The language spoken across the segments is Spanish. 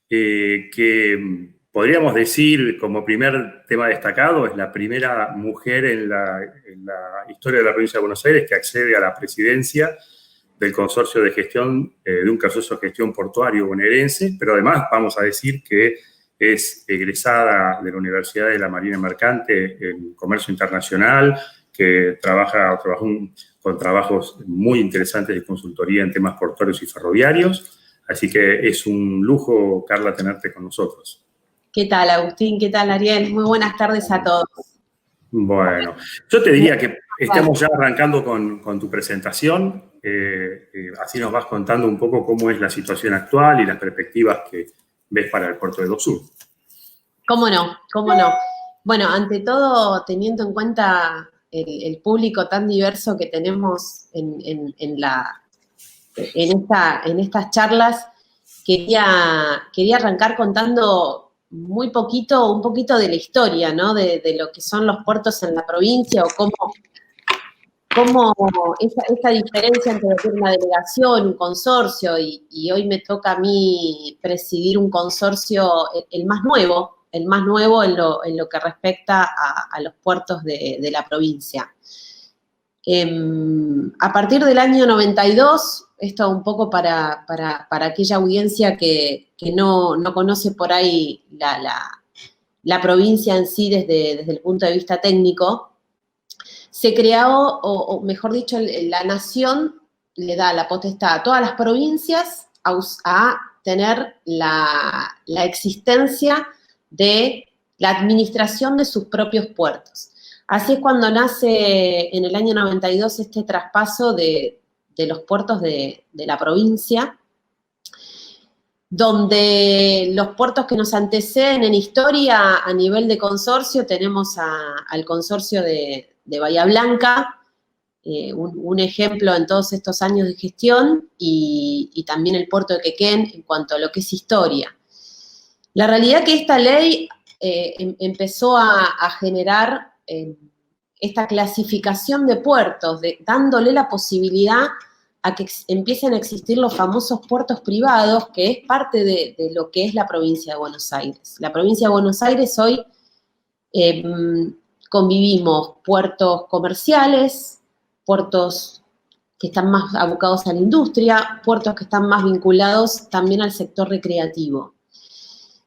que podríamos decir como primer tema destacado, es la primera mujer en la historia de la provincia de Buenos Aires que accede a la presidencia del consorcio de gestión, de un consorcio de gestión portuario bonaerense, pero además vamos a decir que es egresada de la Universidad de la Marina Mercante en Comercio Internacional, que trabajó con trabajos muy interesantes de consultoría en temas portuarios y ferroviarios. Así que es un lujo, Carla, tenerte con nosotros. ¿Qué tal, Agustín? ¿Qué tal, Ariel? Muy buenas tardes a todos. Bueno, yo te diría que estamos ya arrancando con tu presentación. Así nos vas contando un poco cómo es la situación actual y las perspectivas que ves para el puerto de Dock Sud. ¿Cómo no? ¿Cómo no? Bueno, ante todo, teniendo en cuenta el público tan diverso que tenemos en estas charlas, quería arrancar contando un poquito de la historia, ¿no? De lo que son los puertos en la provincia o cómo esa diferencia entre lo que es una delegación, un consorcio, y hoy me toca a mí presidir un consorcio, el más nuevo en lo que respecta a los puertos de la provincia. A partir del año 92, esto un poco para aquella audiencia que no conoce por ahí la provincia en sí desde el punto de vista técnico, se creó, o mejor dicho, la nación le da la potestad a todas las provincias a tener la existencia de la administración de sus propios puertos. Así es cuando nace en el año 92 este traspaso de los puertos de la provincia, donde los puertos que nos anteceden en historia a nivel de consorcio tenemos al consorcio de Bahía Blanca, un ejemplo en todos estos años de gestión, y también el puerto de Quequén en cuanto a lo que es historia. La realidad que esta ley empezó a generar esta clasificación de puertos, dándole la posibilidad a que empiecen a existir los famosos puertos privados, que es parte de lo que es la provincia de Buenos Aires. La provincia de Buenos Aires hoy convivimos puertos comerciales, puertos que están más abocados a la industria, puertos que están más vinculados también al sector recreativo.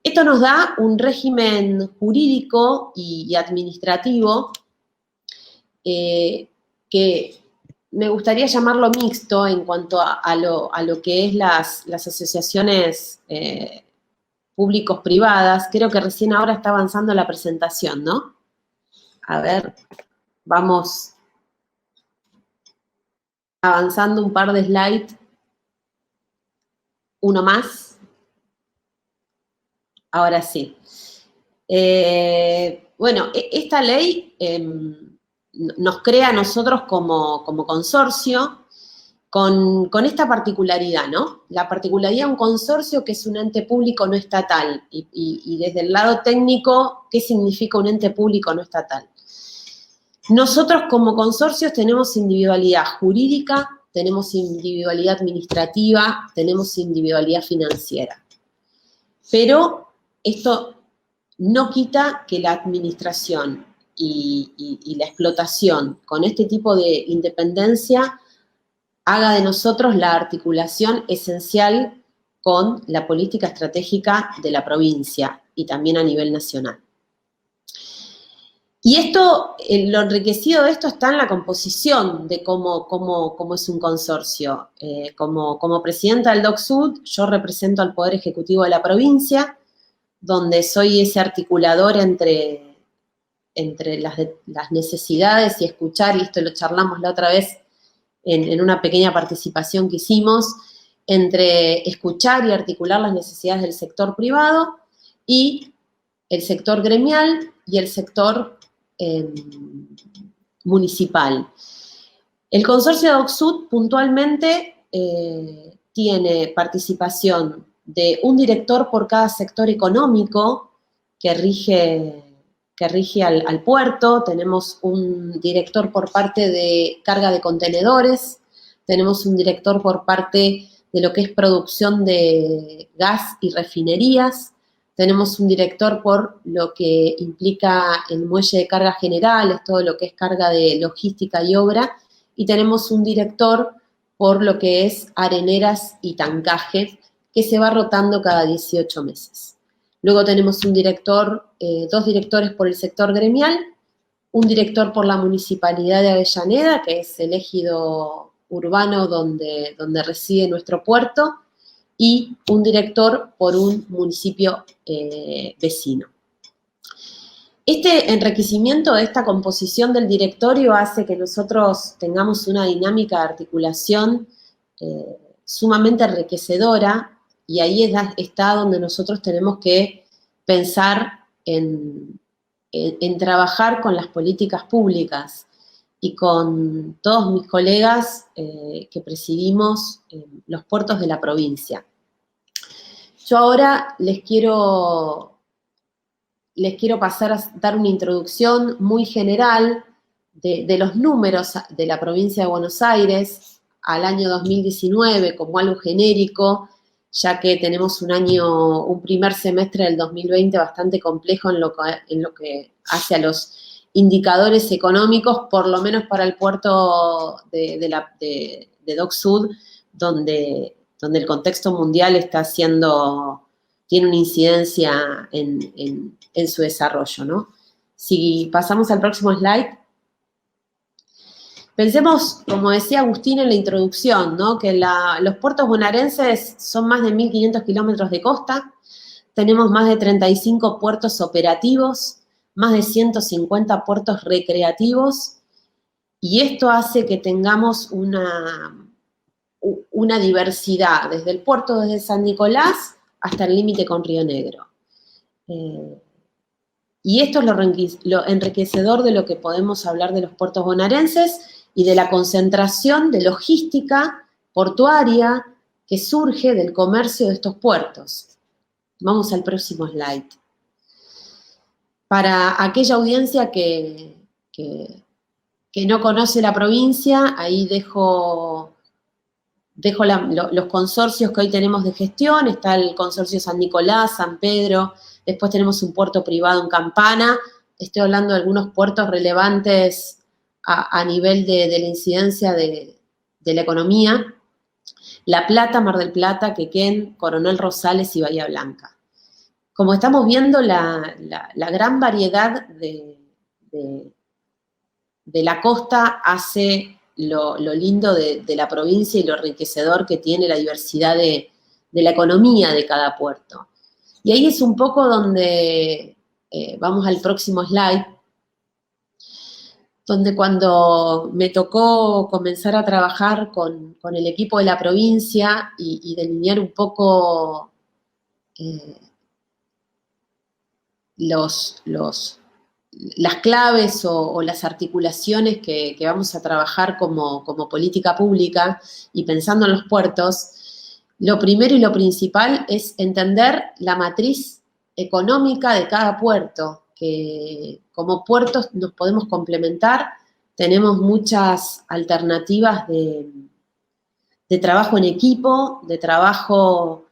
Esto nos da un régimen jurídico y administrativo que me gustaría llamarlo mixto en cuanto a lo que es las asociaciones públicos-privadas. Creo que recién ahora está avanzando la presentación, ¿no? A ver, vamos avanzando un par de slides. Uno más. Ahora sí. Bueno, esta ley nos crea a nosotros como consorcio con esta particularidad, ¿no? La particularidad de un consorcio que es un ente público no estatal. Y desde el lado técnico, ¿qué significa un ente público no estatal? Nosotros como consorcios tenemos individualidad jurídica, tenemos individualidad administrativa, tenemos individualidad financiera. Pero esto no quita que la administración y la explotación con este tipo de independencia haga de nosotros la articulación esencial con la política estratégica de la provincia y también a nivel nacional. Y esto, lo enriquecido de esto está en la composición de cómo es un consorcio. Como presidenta del Dock Sud, yo represento al Poder Ejecutivo de la provincia, donde soy ese articulador entre las necesidades y escuchar, y esto lo charlamos la otra vez en una pequeña participación que hicimos, entre escuchar y articular las necesidades del sector privado y el sector gremial y el sector municipal. El consorcio de Dock Sud puntualmente tiene participación de un director por cada sector económico que rige al puerto. Tenemos un director por parte de carga de contenedores, tenemos un director por parte de lo que es producción de gas y refinerías. Tenemos un director por lo que implica el muelle de carga generales, todo lo que es carga de logística y obra, y tenemos un director por lo que es areneras y tancaje, que se va rotando cada 18 meses. Luego tenemos un director, dos directores por el sector gremial, un director por la Municipalidad de Avellaneda, que es el ejido urbano donde reside nuestro puerto, y un director por un municipio vecino. Este enriquecimiento de esta composición del directorio hace que nosotros tengamos una dinámica de articulación sumamente enriquecedora, y ahí está donde nosotros tenemos que pensar en trabajar con las políticas públicas y con todos mis colegas que presidimos los puertos de la provincia. Yo ahora les quiero pasar a dar una introducción muy general de los números de la provincia de Buenos Aires al año 2019 como algo genérico, ya que tenemos un primer semestre del 2020 bastante complejo en lo que hace a los indicadores económicos, por lo menos para el puerto de Dock Sud, donde el contexto mundial tiene una incidencia en su desarrollo, ¿no? Si pasamos al próximo slide. Pensemos, como decía Agustín en la introducción, ¿no? Que los puertos bonaerenses son más de 1.500 kilómetros de costa, tenemos más de 35 puertos operativos, más de 150 puertos recreativos, y esto hace que tengamos una diversidad, desde el puerto de San Nicolás hasta el límite con Río Negro. Y esto es lo enriquecedor de lo que podemos hablar de los puertos bonaerenses y de la concentración de logística portuaria que surge del comercio de estos puertos. Vamos al próximo slide. Para aquella audiencia que no conoce la provincia, ahí dejo los consorcios que hoy tenemos de gestión. Está el consorcio San Nicolás, San Pedro, después tenemos un puerto privado en Campana. Estoy hablando de algunos puertos relevantes a nivel de la incidencia de la economía. La Plata, Mar del Plata, Quequén, Coronel Rosales y Bahía Blanca. Como estamos viendo, la gran variedad de la costa hace lo lindo de la provincia y lo enriquecedor que tiene la diversidad de la economía de cada puerto. Y ahí es un poco donde, vamos al próximo slide, donde cuando me tocó comenzar a trabajar con el equipo de la provincia y delinear un poco las claves o las articulaciones que vamos a trabajar como política pública y pensando en los puertos, lo primero y lo principal es entender la matriz económica de cada puerto, que como puertos nos podemos complementar, tenemos muchas alternativas de trabajo en equipo, de trabajo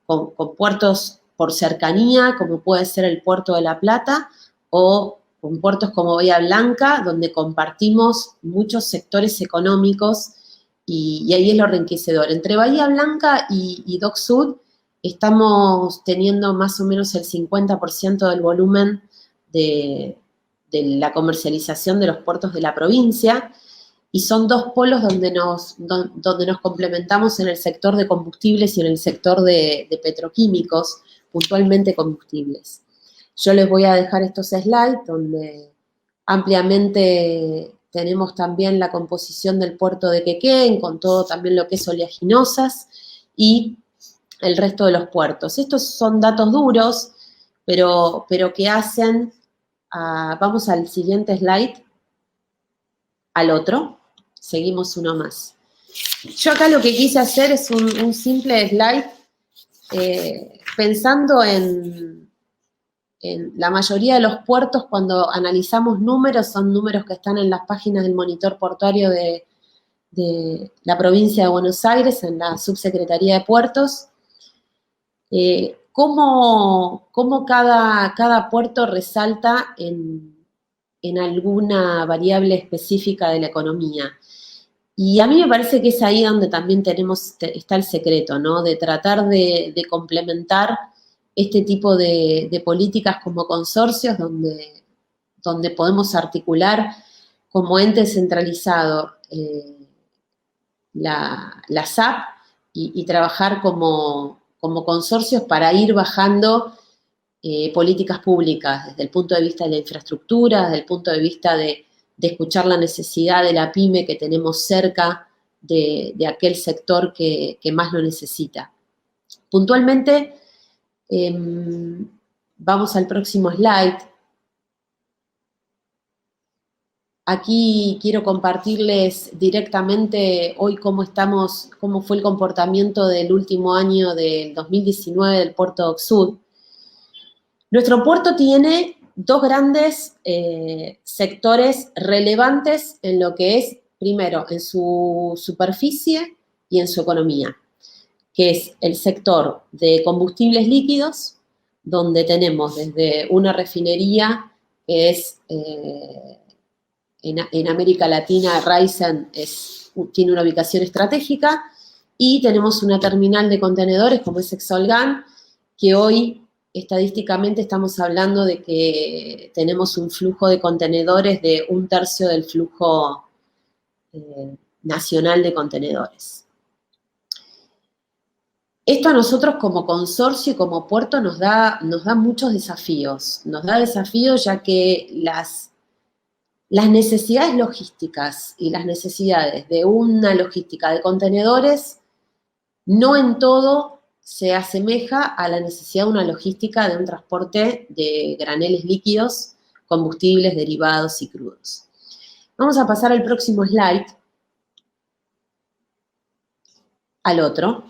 con puertos por cercanía, como puede ser el Puerto de La Plata, o con puertos como Bahía Blanca, donde compartimos muchos sectores económicos, y ahí es lo enriquecedor. Entre Bahía Blanca y Dock Sud estamos teniendo más o menos el 50% del volumen de la comercialización de los puertos de la provincia, y son dos polos donde nos complementamos en el sector de combustibles y en el sector de petroquímicos, puntualmente combustibles. Yo les voy a dejar estos slides donde ampliamente tenemos también la composición del puerto de Quequén, con todo también lo que es oleaginosas y el resto de los puertos. Estos son datos duros, pero que hacen, vamos al siguiente slide, al otro, seguimos uno más. Yo acá lo que quise hacer es un simple slide pensando en la mayoría de los puertos. Cuando analizamos números, son números que están en las páginas del monitor portuario de de la provincia de Buenos Aires, en la Subsecretaría de Puertos, cómo cada puerto resalta en alguna variable específica de la economía. Y a mí me parece que es ahí donde también está el secreto, ¿no? De tratar de complementar este tipo de políticas como consorcios, donde podemos articular como ente centralizado la SAP y trabajar como consorcios para ir bajando políticas públicas desde el punto de vista de la infraestructura, desde el punto de vista de escuchar la necesidad de la pyme que tenemos cerca de aquel sector que más lo necesita. Puntualmente, vamos al próximo slide. Aquí quiero compartirles directamente hoy cómo fue el comportamiento del último año del 2019 del puerto de Oxud. Nuestro puerto tiene dos grandes sectores relevantes en lo que es, primero, en su superficie y en su economía, que es el sector de combustibles líquidos, donde tenemos desde una refinería que es en América Latina, Raízen tiene una ubicación estratégica, y tenemos una terminal de contenedores como es Exolgan, que hoy estadísticamente estamos hablando de que tenemos un flujo de contenedores de 1/3 del flujo nacional de contenedores. Esto a nosotros como consorcio y como puerto nos da muchos desafíos. Nos da desafíos ya que las necesidades logísticas y las necesidades de una logística de contenedores no en todo se asemeja a la necesidad de una logística de un transporte de graneles líquidos, combustibles, derivados y crudos. Vamos a pasar al próximo slide, al otro,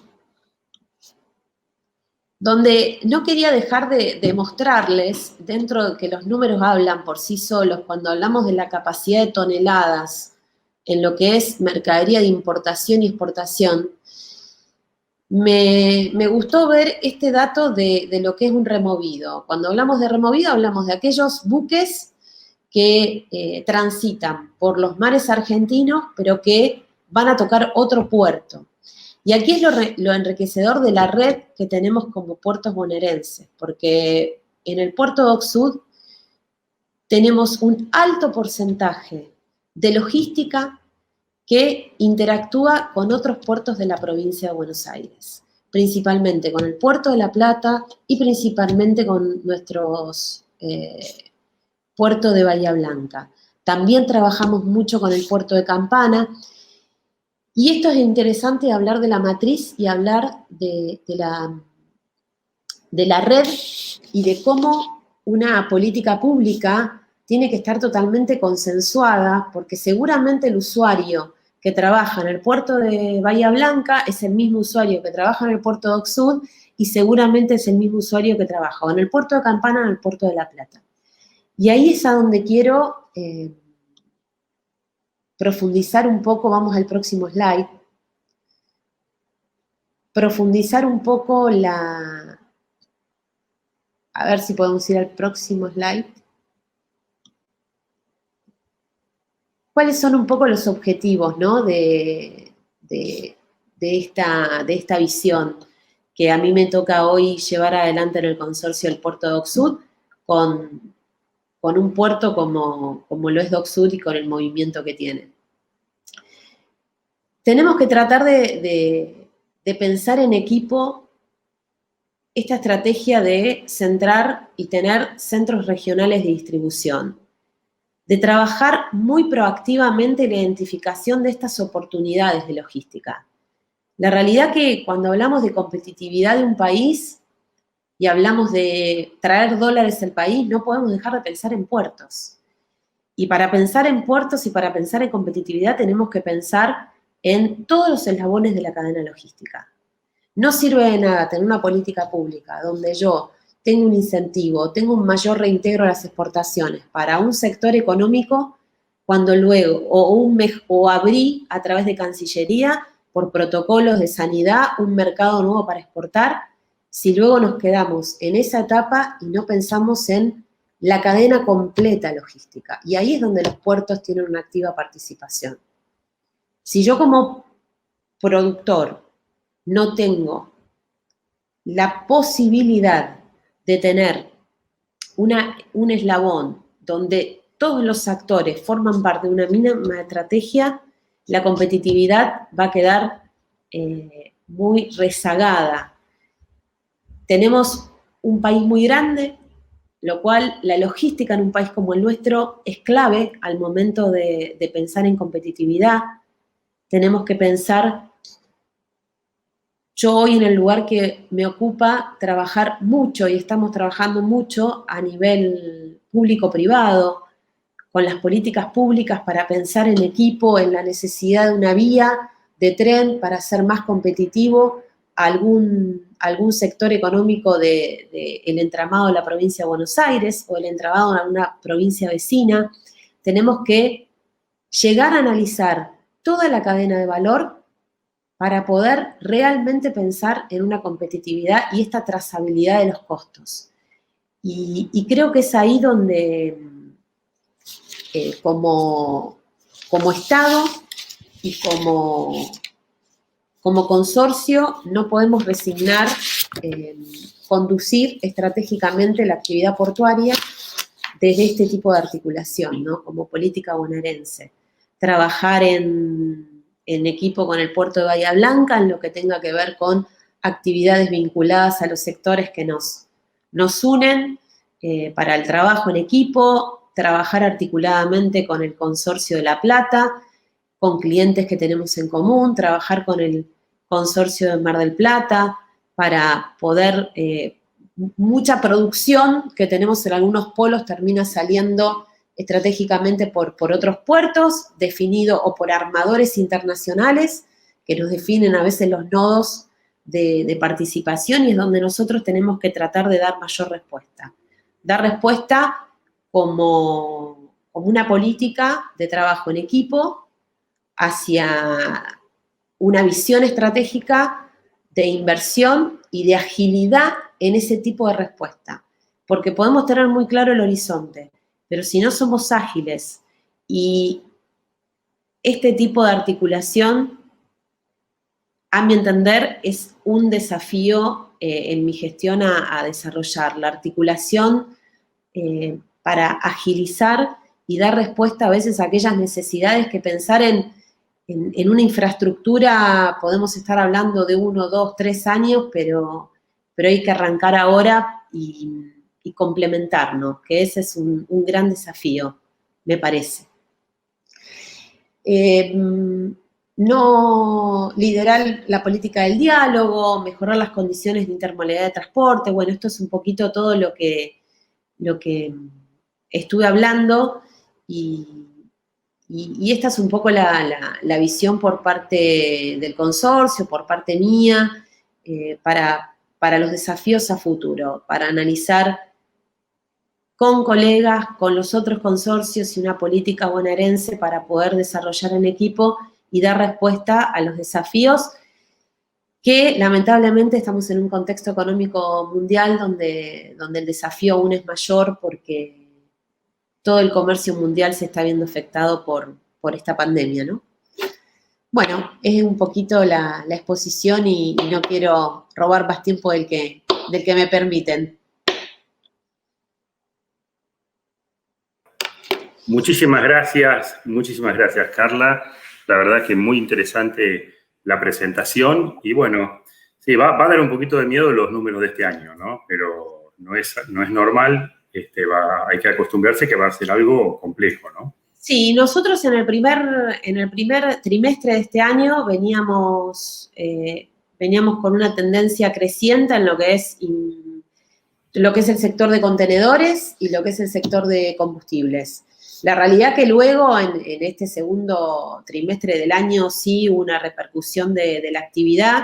donde no quería dejar de mostrarles, dentro de que los números hablan por sí solos, cuando hablamos de la capacidad de toneladas en lo que es mercadería de importación y exportación, me gustó ver este dato de lo que es un removido. Cuando hablamos de removido, hablamos de aquellos buques que transitan por los mares argentinos, pero que van a tocar otro puerto. Y aquí es lo enriquecedor de la red que tenemos como puertos bonaerenses, porque en el puerto de Oxud tenemos un alto porcentaje de logística que interactúa con otros puertos de la provincia de Buenos Aires, principalmente con el puerto de La Plata y principalmente con nuestros puertos de Bahía Blanca. También trabajamos mucho con el puerto de Campana. Y esto es interesante, hablar de la matriz y hablar de la red y de cómo una política pública tiene que estar totalmente consensuada, porque seguramente el usuario que trabaja en el puerto de Bahía Blanca es el mismo usuario que trabaja en el puerto de Oxud, y seguramente es el mismo usuario que trabaja o en el puerto de Campana o en el puerto de La Plata. Y ahí es a donde quiero profundizar un poco. Vamos al próximo slide. Profundizar un poco a ver si podemos ir al próximo slide. ¿Cuáles son un poco los objetivos, ¿no? de esta visión que a mí me toca hoy llevar adelante en el consorcio del puerto de Oxud, con un puerto como lo es de Oxud y con el movimiento que tiene? Tenemos que tratar de pensar en equipo esta estrategia de centrar y tener centros regionales de distribución, de trabajar muy proactivamente la identificación de estas oportunidades de logística. La realidad que cuando hablamos de competitividad de un país y hablamos de traer dólares al país, no podemos dejar de pensar en puertos. Y para pensar en puertos y para pensar en competitividad tenemos que pensar en todos los eslabones de la cadena logística. No sirve de nada tener una política pública donde yo tengo un incentivo, tengo un mayor reintegro a las exportaciones para un sector económico, cuando luego, o abrí a través de Cancillería, por protocolos de sanidad, un mercado nuevo para exportar, si luego nos quedamos en esa etapa y no pensamos en la cadena completa logística? Y ahí es donde los puertos tienen una activa participación. Si yo como productor no tengo la posibilidad de tener un eslabón donde todos los actores forman parte de una misma estrategia, la competitividad va a quedar muy rezagada. Tenemos un país muy grande, lo cual la logística en un país como el nuestro es clave al momento de pensar en competitividad. Tenemos que pensar, yo hoy en el lugar que me ocupa, trabajar mucho, y estamos trabajando mucho a nivel público-privado, con las políticas públicas para pensar en equipo, en la necesidad de una vía de tren para ser más competitivo algún sector económico del entramado de la provincia de Buenos Aires o el entramado de una provincia vecina. Tenemos que llegar a analizar toda la cadena de valor para poder realmente pensar en una competitividad y esta trazabilidad de los costos. Y creo que es ahí donde como Estado y como consorcio no podemos resignar conducir estratégicamente la actividad portuaria desde este tipo de articulación, ¿no? Como política bonaerense. Trabajar en equipo con el puerto de Bahía Blanca en lo que tenga que ver con actividades vinculadas a los sectores que nos unen para el trabajo en equipo, trabajar articuladamente con el Consorcio de La Plata, con clientes que tenemos en común, trabajar con el Consorcio de Mar del Plata para poder, mucha producción que tenemos en algunos polos termina saliendo estratégicamente por otros puertos, definido o por armadores internacionales que nos definen a veces los nodos de participación, y es donde nosotros tenemos que tratar de dar mayor respuesta. Dar respuesta como una política de trabajo en equipo hacia una visión estratégica de inversión y de agilidad en ese tipo de respuesta. Porque podemos tener muy claro el horizonte, pero si no somos ágiles y este tipo de articulación, a mi entender, es un desafío en mi gestión a desarrollar. La articulación para agilizar y dar respuesta a veces a aquellas necesidades que pensar en una infraestructura podemos estar hablando de 1, 2, 3 años, pero hay que arrancar ahora y complementarnos, que ese es un gran desafío, me parece. No liderar la política del diálogo, mejorar las condiciones de intermodalidad de transporte, bueno, esto es un poquito todo lo que estuve hablando, y esta es un poco la visión por parte del consorcio, por parte mía, para los desafíos a futuro, para analizar con colegas, con los otros consorcios y una política bonaerense para poder desarrollar en equipo y dar respuesta a los desafíos que lamentablemente estamos en un contexto económico mundial donde el desafío aún es mayor porque todo el comercio mundial se está viendo afectado por esta pandemia, ¿no? Bueno, es un poquito la exposición y no quiero robar más tiempo del que me permiten. Muchísimas gracias, Carla. La verdad que muy interesante la presentación y bueno, sí, va a dar un poquito de miedo los números de este año, ¿no? Pero no es normal, hay que acostumbrarse que va a ser algo complejo, ¿no? Sí, nosotros en el primer trimestre de este año veníamos con una tendencia creciente en lo que es el sector de contenedores y lo que es el sector de combustibles. La realidad que luego, en este segundo trimestre del año, sí hubo una repercusión de la actividad.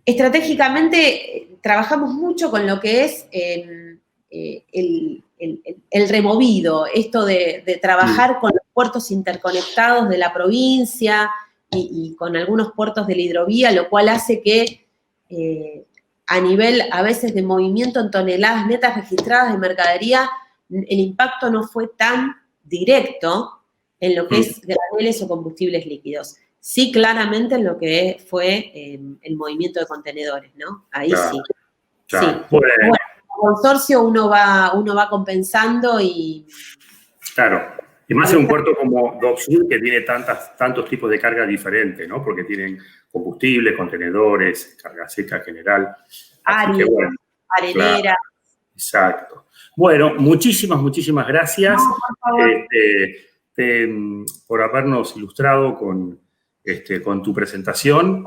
Estratégicamente, trabajamos mucho con lo que es el el removido, esto de trabajar con los puertos interconectados de la provincia y con algunos puertos de la hidrovía, lo cual hace que a nivel, a veces, de movimiento en toneladas netas registradas de mercadería, el impacto no fue tan directo en lo que es graneles o combustibles líquidos. Sí, claramente en lo que fue el movimiento de contenedores, ¿no? Ahí claro, sí. Claro. Sí. Bueno, como consorcio uno va compensando y... Claro. Y más en un puerto como Dock Sud, que tiene tantos tipos de carga diferentes, ¿no? Porque tienen combustibles, contenedores, carga seca general. Así que, bueno, arenera. Claro, exacto. Bueno, muchísimas gracias por habernos ilustrado con tu presentación.